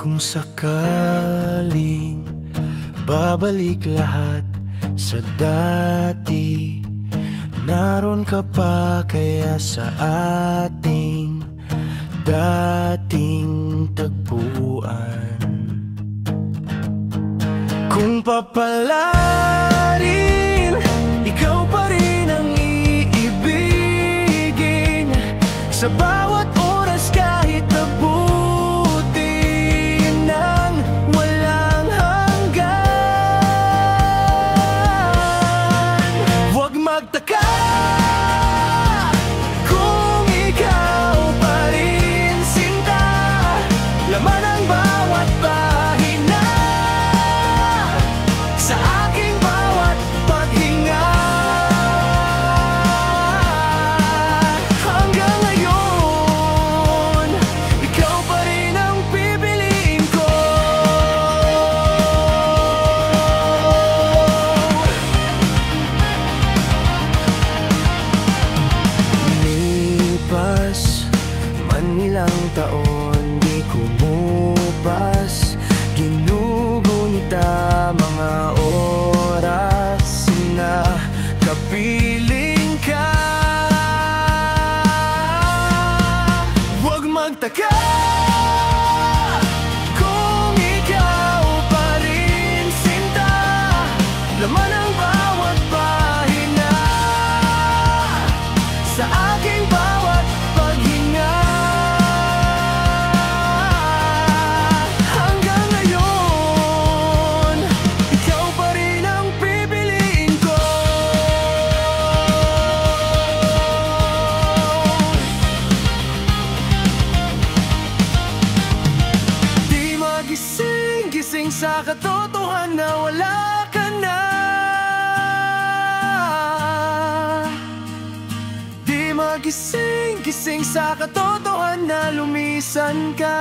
Kung sakaling babalik lahat sa dati, naroon ka pa kaya sa ating dating tagpuan? Kung papalarin, ikaw pa rin ang iibigin sa bawat oras kahit abuti ng walang hanggan. Huwag magtaka kung ikaw pa rin sinta, laman ang bawat pahina sa aking bawat paghinga. Hanggang ngayon, ikaw pa rin ang pipiliin ko. Lipas man ilang taon, di kumupas, ginugunita mga oras na kapiling ka. Huwag magtaka kung ikaw pa rin sinta, laman ang bawat pahina sa aking bawat paghinga. Hanggang ngayon, ikaw pa rin ang pipiliin ko. Di magising-gising sa katotohanan na wala ka na. Di magising-gising sa katotohanan na lumisan ka.